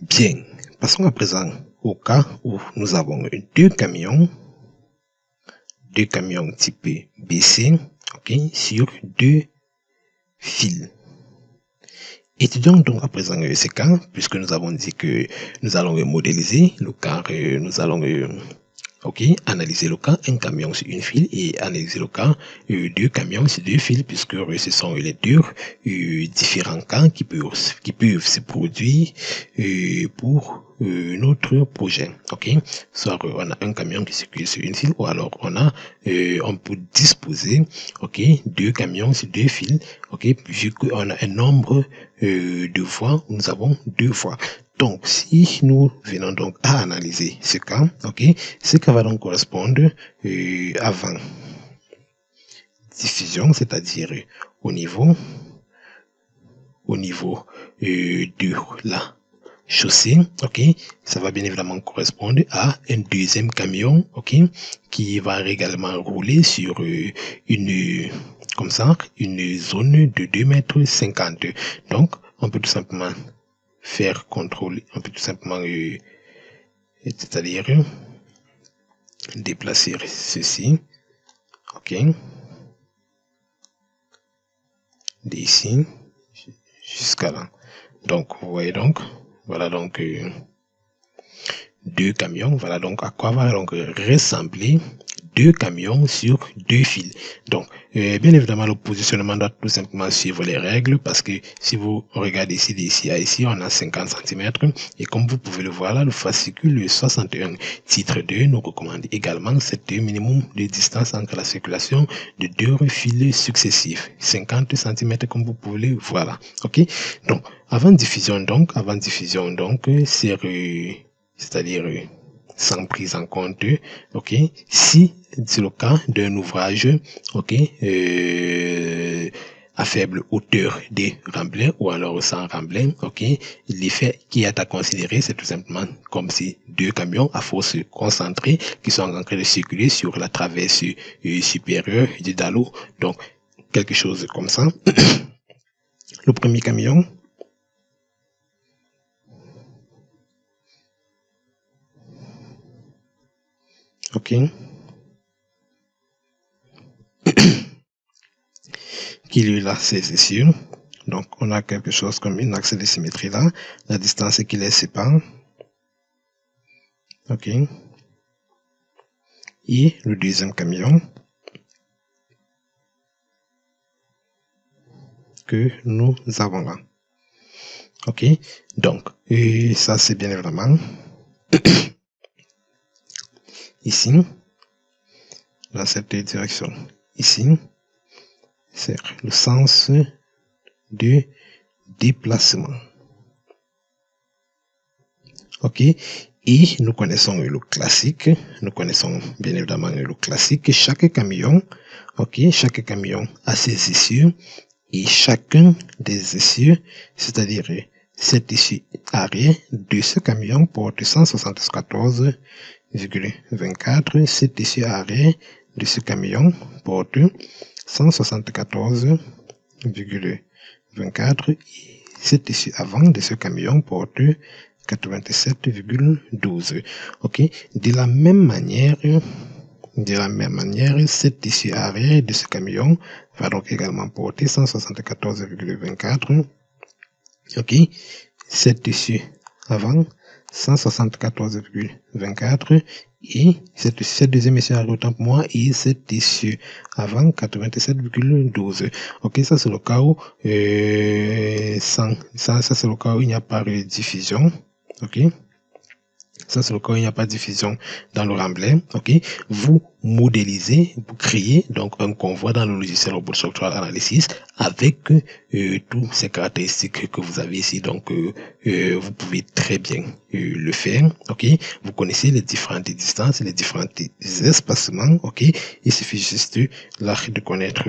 Bien, passons à présent au cas où nous avons deux camions type BC, ok, sur deux fils. Étudions donc à présent ces cas, puisque nous avons dit que nous allons modéliser le cas, nous allons analyser le cas un camion sur une file et analyser le cas deux camions sur deux files, puisque ce sont les deux différents cas qui peuvent se produire pour notre projet. Ok, soit on a un camion qui circule sur une file, ou alors on peut disposer deux camions sur deux files, vu qu'on a un nombre de voies, nous avons deux voies. Donc, si nous venons donc à analyser ce cas, ce cas va donc correspondre avant diffusion, c'est-à-dire au niveau de la chaussée, ça va bien évidemment correspondre à un deuxième camion, qui va également rouler sur une zone de 2,50 m. Donc, on peut tout simplement faire contrôler, on peut tout simplement c'est-à-dire déplacer ceci, d'ici jusqu'à là. Donc vous voyez, donc voilà, donc deux camions, voilà donc à quoi va donc ressembler deux camions sur deux fils. Donc bien évidemment le positionnement doit tout simplement suivre les règles, parce que si vous regardez ici, d'ici à ici, on a 50 cm, et comme vous pouvez le voir là, le fascicule 61 titre 2 nous recommande également cette minimum de distance entre la circulation de deux fils successifs, 50 cm, comme vous pouvez le voir là. Donc avant diffusion donc c'est-à-dire sans prise en compte, si c'est le cas d'un ouvrage, à faible hauteur de remblai ou alors sans remblai, l'effet qui est à considérer, c'est tout simplement comme si deux camions à force concentrée qui sont en train de circuler sur la traverse supérieure du dallo, donc quelque chose comme ça. Le premier camion, qui lui là ses essieux, donc on a quelque chose comme une axe de symétrie là, la distance qui les sépare, et le deuxième camion que nous avons là. Donc ça c'est bien évidemment ici dans cette direction, ici c'est le sens de déplacement. Et nous connaissons le classique, bien évidemment le classique, chaque camion a ses essieux, et chacun des essieux, c'est-à-dire cet essieu arrière de ce camion porte 174,24, cet essieu arrière de ce camion porte 174,24, et cet essieu avant de ce camion porte 87,12. De la même manière, cet essieu arrière de ce camion va donc également porter 174,24. Cet essieu avant 174,24, et cette deuxième essieu arrière, autant pour moi, et cet essieu avant 87,12. Ça c'est le cas où ça c'est le cas où il n'y a pas de diffusion. Ça, c'est le cas où il n'y a pas de diffusion dans le remblai. Vous modélisez, vous créez donc un convoi dans le logiciel Robot Structural Analysis avec toutes ces caractéristiques que vous avez ici. Donc, vous pouvez très bien le faire. Vous connaissez les différentes distances, les différents espacements. Il suffit juste là de connaître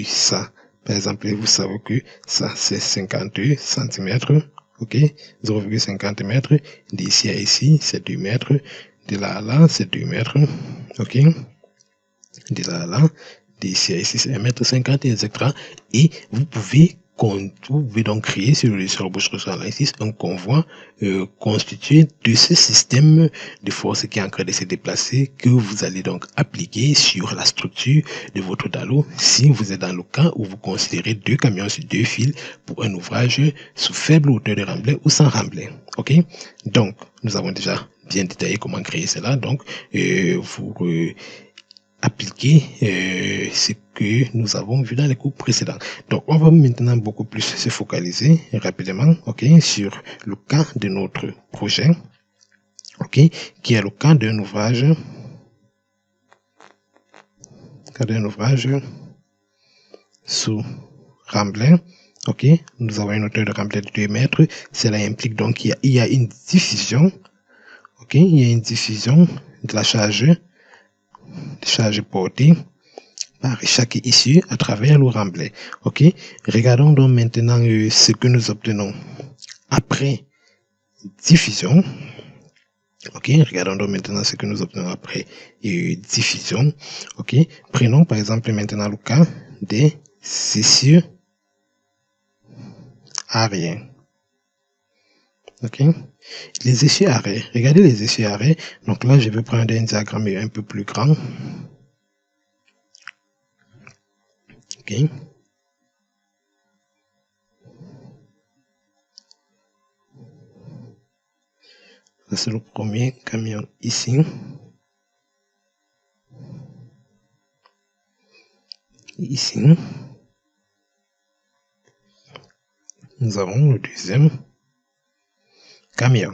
ça. Par exemple, vous savez que ça, c'est 50 cm. 0,50 mètres, d'ici à ici, c'est 2 mètres, de là à là, c'est 2 mètres, de là à là, d'ici à ici, c'est 1,50 m, etc. Et vous pouvez vous pouvez donc créer sur le logiciel Bouche Reçoit Analysis un convoi constitué de ce système de force qui est en train de se déplacer, que vous allez donc appliquer sur la structure de votre DALO si vous êtes dans le cas où vous considérez 2 camions sur 2 fils pour un ouvrage sous faible hauteur de remblai ou sans remblai. Ok, donc nous avons déjà bien détaillé comment créer cela. Donc vous appliquer ce que nous avons vu dans les cours précédents. Donc on va maintenant beaucoup plus se focaliser rapidement, ok, sur le cas de notre projet, ok, qui est le cas d'un ouvrage, sous remblai. Ok, nous avons une hauteur de remblai de 2 mètres. Cela implique donc qu'il y a une diffusion, ok, il y a une diffusion de la charge portée par chaque issue à travers le remblai. Ok, regardons donc maintenant ce que nous obtenons après diffusion. Ok, regardons donc maintenant ce que nous obtenons après diffusion. Ok, prenons par exemple maintenant le cas des essieux arrière. Ok, les essieux arrière. Regardez les essieux arrière. Donc là, je vais prendre un diagramme un peu plus grand. Ok. C'est le premier camion ici. Ici. Nous avons le deuxième camion.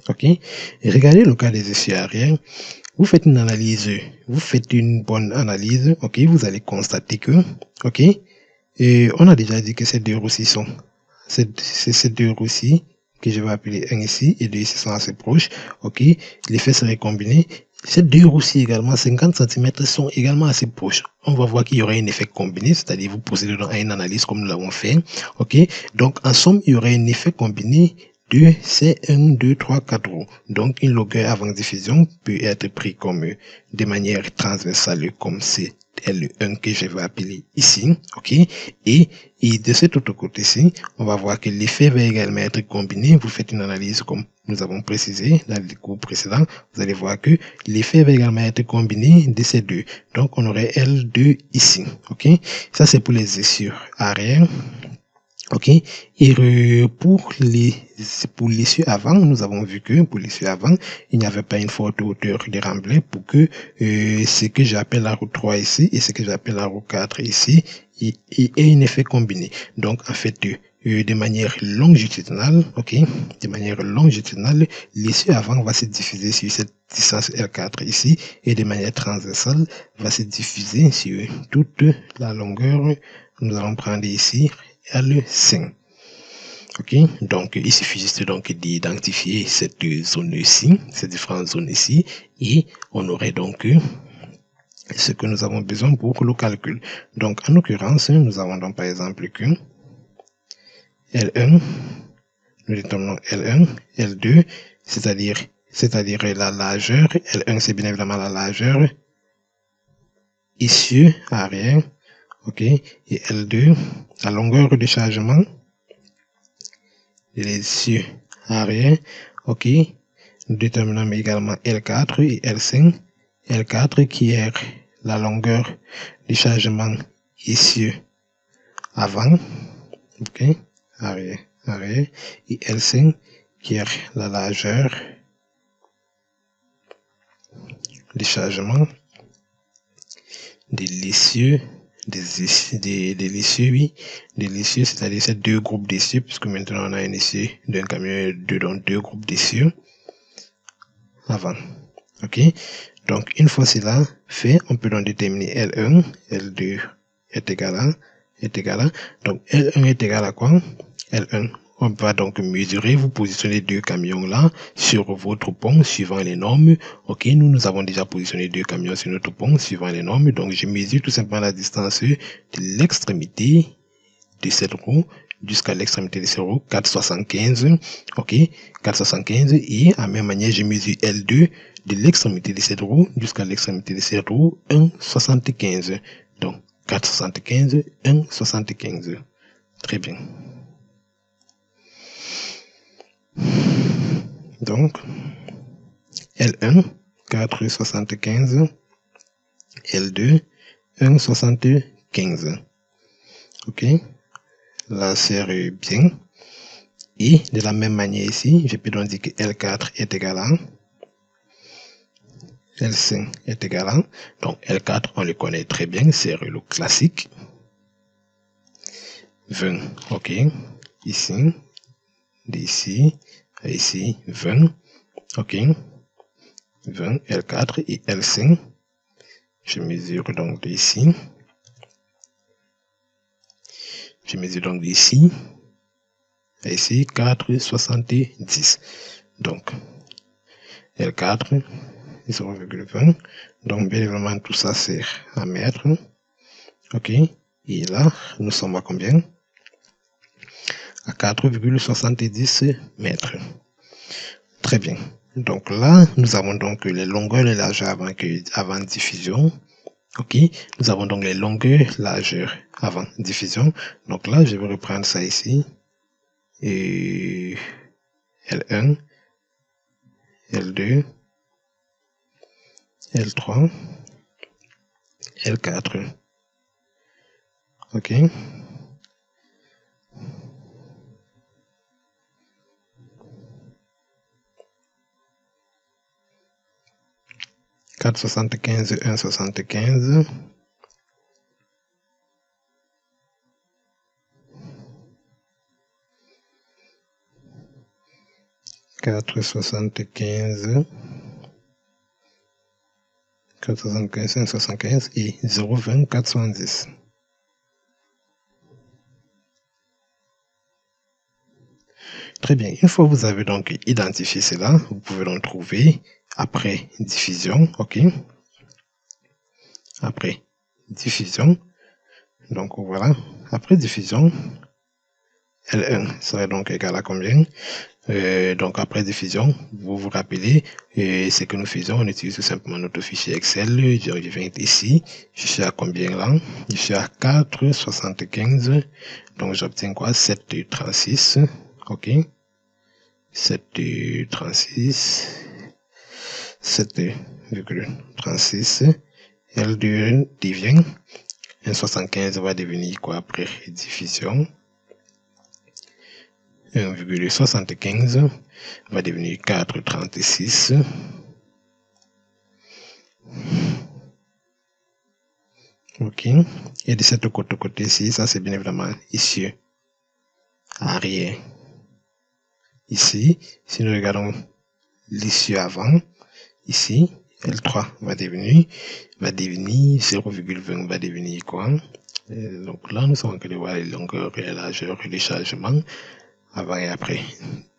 Ok. Et regardez le cas des essieux arrière. Vous faites une analyse, vous faites une bonne analyse. Ok. Vous allez constater que, ok, et on a déjà dit que ces 2 roues-ci sont, ces 2 roues-ci que je vais appeler un ici et 2 ici sont assez proches. Ok. L'effet serait combiné. Ces 2 roues-ci également, 50 cm, sont également assez proches. On va voir qu'il y aurait un effet combiné, c'est-à-dire vous procédez à une analyse comme nous l'avons fait. Ok. Donc, en somme, il y aurait un effet combiné de ces 1, 2, 3, 4 roues. Donc, une longueur avant diffusion peut être pris comme de manière transversale, comme c'est L1 que je vais appeler ici. Ok. Et de cet autre côté-ci, on va voir que l'effet va également être combiné. Vous faites une analyse comme nous avons précisé dans le cours précédent. Vous allez voir que l'effet va également être combiné de ces 2. Donc, on aurait L2 ici. Ok. Ça, c'est pour les essieux arrière. Ok, et pour l'essieu avant, nous avons vu que pour l'essieu avant, il n'y avait pas une forte hauteur de remblai pour que ce que j'appelle la roue 3 ici et ce que j'appelle la roue 4 ici ait un effet combiné. Donc en fait, de manière longitudinale, ok, de manière longitudinale, l'essieu avant va se diffuser sur cette distance L4 ici et de manière transversale va se diffuser sur toute la longueur. Nous allons prendre ici L5. Ok, donc il suffit juste donc d'identifier cette zone-ci, ces différentes zones ici, et on aurait donc ce que nous avons besoin pour le calcul. Donc en l'occurrence, nous avons donc par exemple que L1, nous déterminons L1, L2, c'est-à-dire la largeur. L1 c'est bien évidemment la largeur issue arrière. Ok, et L2, la longueur de chargement de l'essieu arrière. Ok, nous déterminons également L4 et L5. L4 qui est la longueur de chargement essieu avant. Ok, arrière. Et L5 qui est la largeur de chargement de l'essieu c'est-à-dire ces 2 groupes d'essieux, puisque maintenant on a un essieu d'un camion dans 2 groupes d'essieux avant. Ok, donc une fois cela fait, on peut donc déterminer L1, L2 est égal à, donc L1 est égal à quoi? L1, on va donc mesurer, vous positionnez 2 camions là sur votre pont suivant les normes. Ok, nous avons déjà positionné 2 camions sur notre pont suivant les normes. Donc je mesure tout simplement la distance de l'extrémité de cette roue jusqu'à l'extrémité de cette roue, 4,75. Ok, 4,75, et à même manière je mesure L2 de l'extrémité de cette roue jusqu'à l'extrémité de cette roue, 1,75. Donc 4,75, 1,75. Très bien. Donc, L1, 4,75. L2, 1,75. Ok. Là, c'est bien. Et de la même manière ici, je peux donc dire que L4 est égal à L5 est égal à, donc L4 on le connaît très bien, c'est le classique. 20, ok, ici, d'ici, ici, 20, ok, 20, L4 et L5, je mesure donc d'ici, je mesure donc d'ici, ici, 4,70, donc L4, 0,20, donc bien évidemment tout ça c'est à mètre, ok, et là, nous sommes à combien? À 4,70 mètres. Très bien. Donc là, nous avons donc les longueurs et les largeurs avant diffusion. Ok. Nous avons donc les longueurs, largeurs avant diffusion. Donc là, je vais reprendre ça ici. Et L1, L2, L3, L4. Ok. 4,75, 1,75. 4,75, 4,75, 1,75 et 0,20, 410. Très bien. Une fois que vous avez donc identifié cela, vous pouvez donc trouver après diffusion, ok. Après diffusion, donc voilà. Après diffusion, L1 serait donc égal à combien? Donc après diffusion, vous vous rappelez ce que nous faisons, on utilise tout simplement notre fichier Excel. Je viens ici, je suis à combien là? Je suis à 4,75. Donc j'obtiens quoi? 7,36. Ok. 7,36. 7,36. L2 devient 1,75 va devenir quoi après diffusion? 1,75 va devenir 4,36. Ok. Et de cette côté-ci, ça c'est bien évidemment ici, arrière. Ici, si nous regardons l'issue avant, ici, L3 va devenir 0,20 va devenir quoi? Donc là, nous sommes en train de voir les longueurs et les largeurs et les chargements avant et après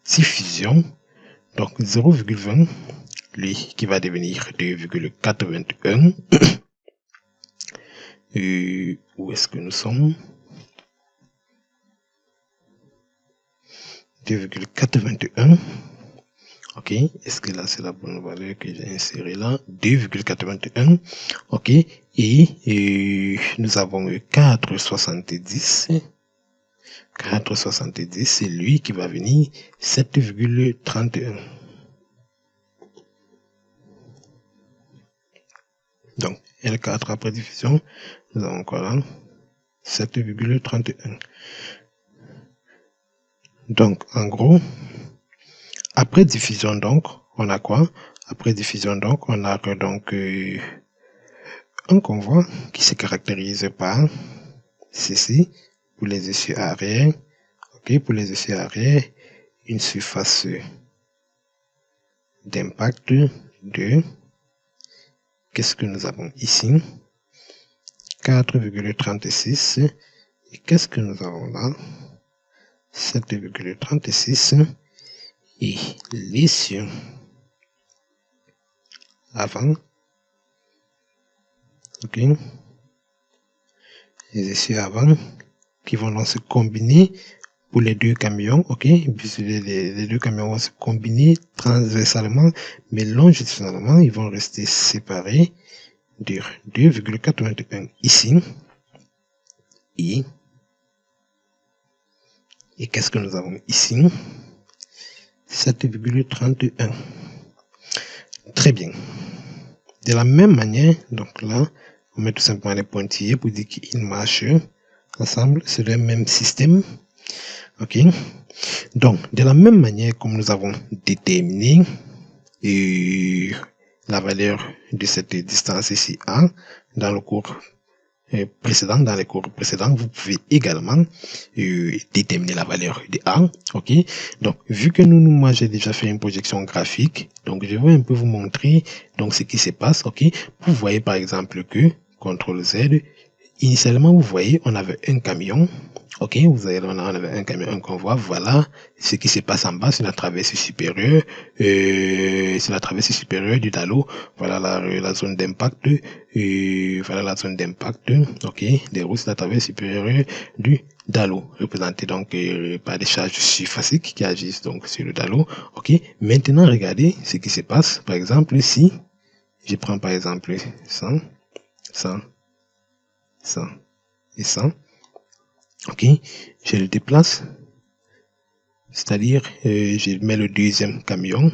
diffusion. Donc 0,20, lui qui va devenir 2,81. Où est-ce que nous sommes? 2,81. Ok, est-ce que là c'est la bonne valeur que j'ai insérée là? 2,81. Ok, et nous avons 4,70. 4,70, c'est lui qui va venir 7,31. Donc, L4 après diffusion, nous avons quoi là? 7,31. Donc, en gros, après diffusion, donc, on a quoi? Après diffusion, donc, on a donc un convoi qui se caractérise par ceci pour les essieux arrière. Ok, pour les essieux arrière, une surface d'impact de, qu'est-ce que nous avons ici? 4,36. Et qu'est-ce que nous avons là? 7,36. Et l'essieu avant, ok, les essieux avant qui vont donc se combiner pour les deux camions, ok, puisque les deux camions vont se combiner transversalement, mais longitudinalement, ils vont rester séparés de 2,81 ici et Et qu'est-ce que nous avons ici? 7,31. Très bien. De la même manière, donc là, on met tout simplement les pointillés pour dire qu'ils marchent ensemble sur le même système. Ok. Donc, de la même manière comme nous avons déterminé la valeur de cette distance ici A dans le cours précédent, dans les cours précédents, vous pouvez également déterminer la valeur de A. Ok. Donc, vu que moi j'ai déjà fait une projection graphique, donc je vais un peu vous montrer donc ce qui se passe. Ok. Vous voyez par exemple que CTRL Z, initialement vous voyez on avait un camion. Ok, on avait un camion, un convoi. Voilà ce qui se passe en bas sur la traversée supérieure, du Dalo. Voilà la zone d'impact. Voilà la zone d'impact. Ok, des routes sur la traversée supérieure du Dalo, représenté donc par des charges surfaciques qui agissent donc sur le Dalo. Ok, maintenant regardez ce qui se passe. Par exemple, si je prends par exemple 100, 100, 100 et 100. Ok, je le déplace, c'est-à-dire je mets le deuxième camion.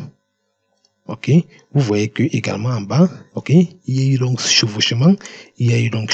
Ok, vous voyez que également en bas, ok, il y a eu donc chevauchement, il y a eu donc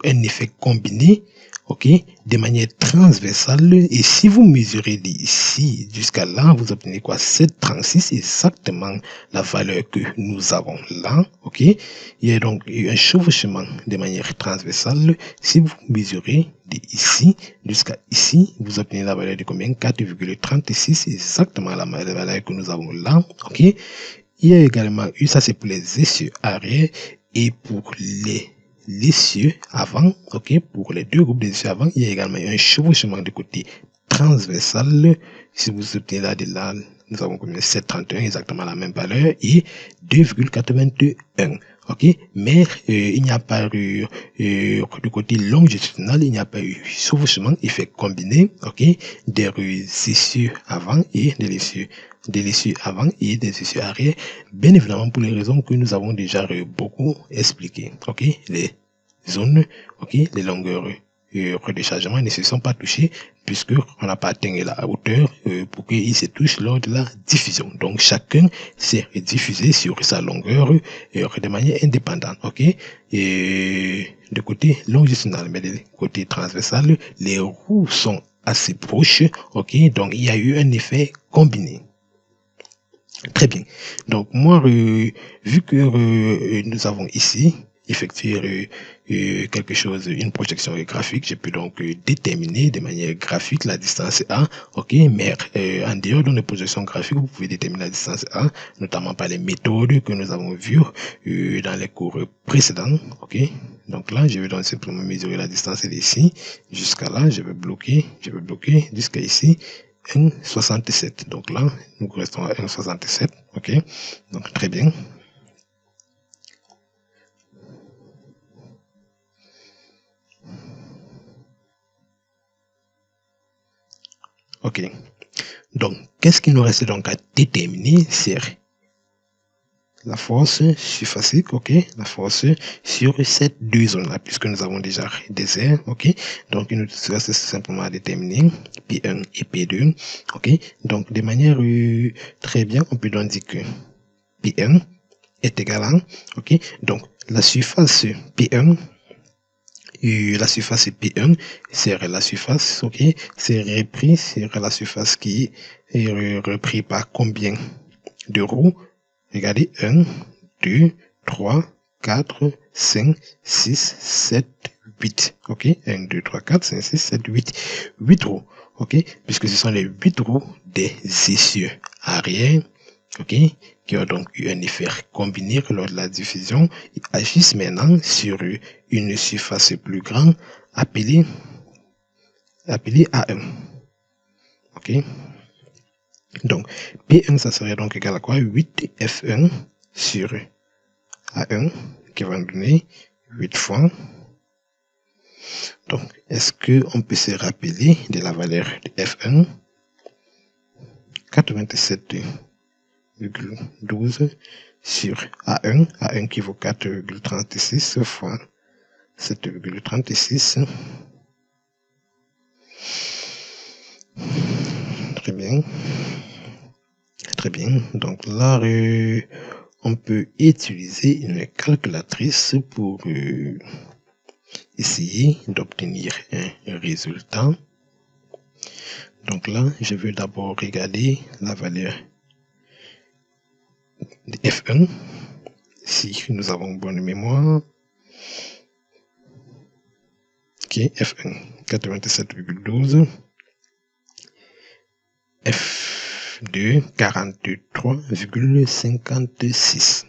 un effet combiné, ok, de manière transversale. Et si vous mesurez d'ici jusqu'à là, vous obtenez quoi? 7,36, exactement la valeur que nous avons là, ok. Il y a donc eu un chevauchement de manière transversale. Si vous mesurez d'ici jusqu'à ici, vous obtenez la valeur de combien? 4,36, exactement la valeur que nous avons là, ok. Il y a également eu, ça c'est pour les essieux arrière, et pour les l'essieu avant, ok, pour les deux groupes d'essieux avant, il y a également un chevauchement de côté transversal. Si vous obtenez là, de là, nous avons combien? 7,31, exactement la même valeur, et 2,81. Ok, mais il n'y a pas eu du côté longitudinal, il n'y a pas eu chevauchement, effet combiné, ok, des essieux avant et de l'essieu avant et des essieux arrière, bien évidemment pour les raisons que nous avons déjà beaucoup expliquées. Ok, les zones, ok, les longueurs de chargement ne se sont pas touchées puisque on n'a pas atteint la hauteur pour qu'ils se touchent lors de la diffusion. Donc chacun s'est diffusé sur sa longueur de manière indépendante. Ok, et de côté longitudinal, mais de côté transversal, les roues sont assez proches. Ok, donc il y a eu un effet combiné. Très bien. Donc moi, vu que nous avons ici effectué quelque chose, une projection graphique, je peux donc déterminer de manière graphique la distance A. Ok, mais en dehors de la projection graphique, vous pouvez déterminer la distance A, notamment par les méthodes que nous avons vues dans les cours précédents. Ok, donc là, je vais donc simplement mesurer la distance d'ici jusqu'à là. Je vais bloquer jusqu'à ici. 1,67. Donc là, nous restons à 1,67. Ok, donc très bien. Ok, donc qu'est-ce qu'il nous reste donc à déterminer? C'est la force surfacique, ok, la force sur ces deux zones-là, puisque nous avons déjà des airs, ok. Donc il nous reste simplement à déterminer P1 et P2, ok. Donc de manière très bien, on peut donc dire que P1 est égal à, ok. Donc la surface P1, la surface P1 serait la surface, ok, c'est repris sur la surface qui est repris par combien de roues? Regardez, 1, 2, 3, 4, 5, 6, 7, 8. Ok, 1, 2, 3, 4, 5, 6, 7, 8. 8 roues. Ok, puisque ce sont les 8 roues des essieux arrière. Ok, qui ont donc eu un effet combiné lors de la diffusion. Ils agissent maintenant sur une surface plus grande appelée A1. Ok, donc P1 ça serait donc égal à quoi? 8 F1 sur A1 qui va nous donner 8 fois. Donc est-ce qu'on peut se rappeler de la valeur de F1? 87,12 sur A1, A1 qui vaut 4,36 fois 7,36. bien. Très bien. Donc là, on peut utiliser une calculatrice pour essayer d'obtenir un résultat. Donc là, je vais d'abord regarder la valeur de F1. Si nous avons bonne mémoire. Ok, F1, 97,12. F2, 43,56.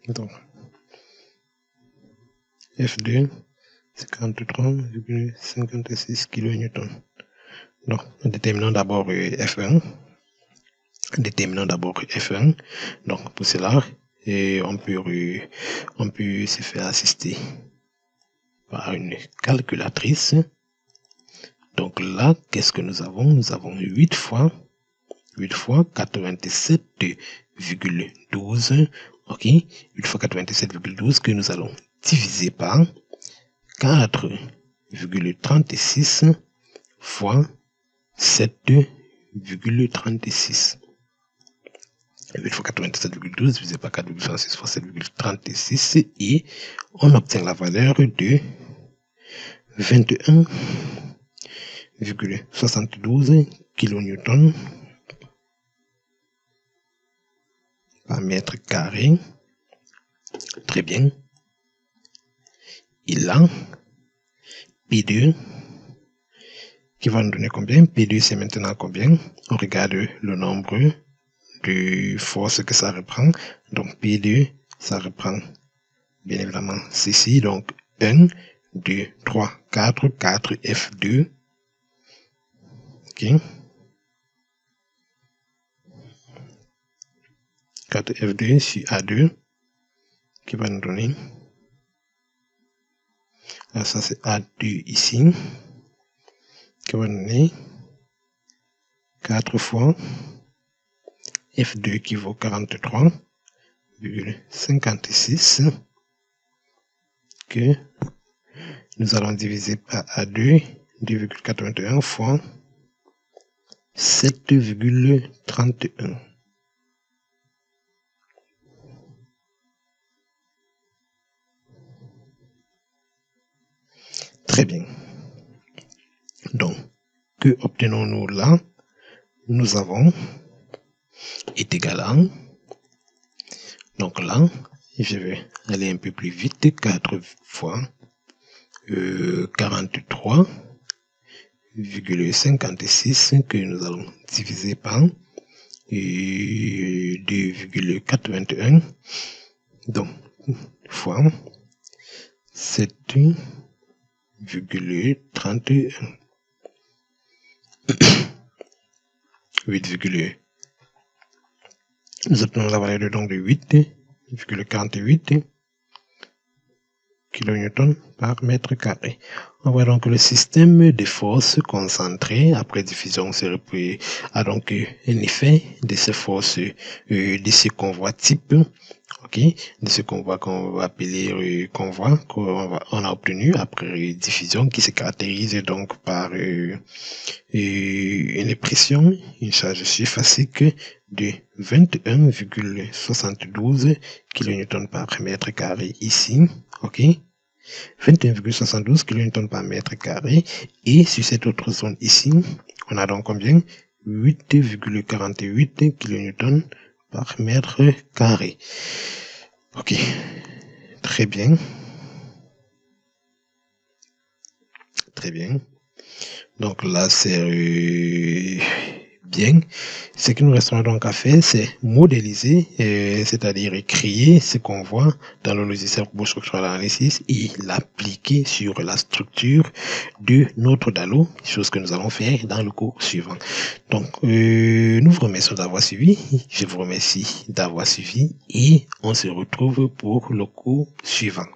Donc, F2, 43,56 kN. Donc, déterminons d'abord F1. Déterminons d'abord F1. Donc, pour cela, on peut se faire assister par une calculatrice. Donc là, qu'est-ce que nous avons? Nous avons 8 fois 97,12. Ok, 8 fois 97,12 que nous allons diviser par 4,36 fois 7,36. 8 fois 97,12 divisé par 4,36 fois 7,36 et on obtient la valeur de 21,72 kN par mètre carré. Très bien. Et là, P2 qui va nous donner combien? P2 c'est maintenant combien? On regarde le nombre de forces que ça reprend. Donc P2 ça reprend bien évidemment ceci. Donc 1, 2, 3, 4, 4 F2. Ok. 4 F2 sur A2 qui va nous donner. Alors ça c'est A2 ici qui va nous donner 4 fois F2 qui vaut 43,56 que nous allons diviser par A2, 2,81 fois 7,31. Très bien. Donc, que obtenons-nous là? Nous avons est égal à, donc là, je vais aller un peu plus vite, 4 fois 43,56 que nous allons diviser par 2,81, donc fois 7,31. 8, nous obtenons la valeur donc de 8,48 kN par mètre carré. On voit donc que le système de forces concentrées après diffusion a donc un effet de ces forces, de ce convoi type, ok, de ce convoi qu'on va appeler convoi qu'on a obtenu après diffusion, qui se caractérise donc par une pression, une charge surfacique de 21,72 kN par mètre carré ici, ok, 21,72 kN par mètre carré, et sur cette autre zone ici, on a donc combien? 8,48 kN par mètre carré. Ok, très bien. Très bien. Donc là, c'est bien. Ce que nous restons donc à faire, c'est modéliser, c'est-à-dire créer ce qu'on voit dans le logiciel robot structural analysis et l'appliquer sur la structure de notre DALO, chose que nous allons faire dans le cours suivant. Donc, nous vous remercions d'avoir suivi. Je vous remercie d'avoir suivi et on se retrouve pour le cours suivant.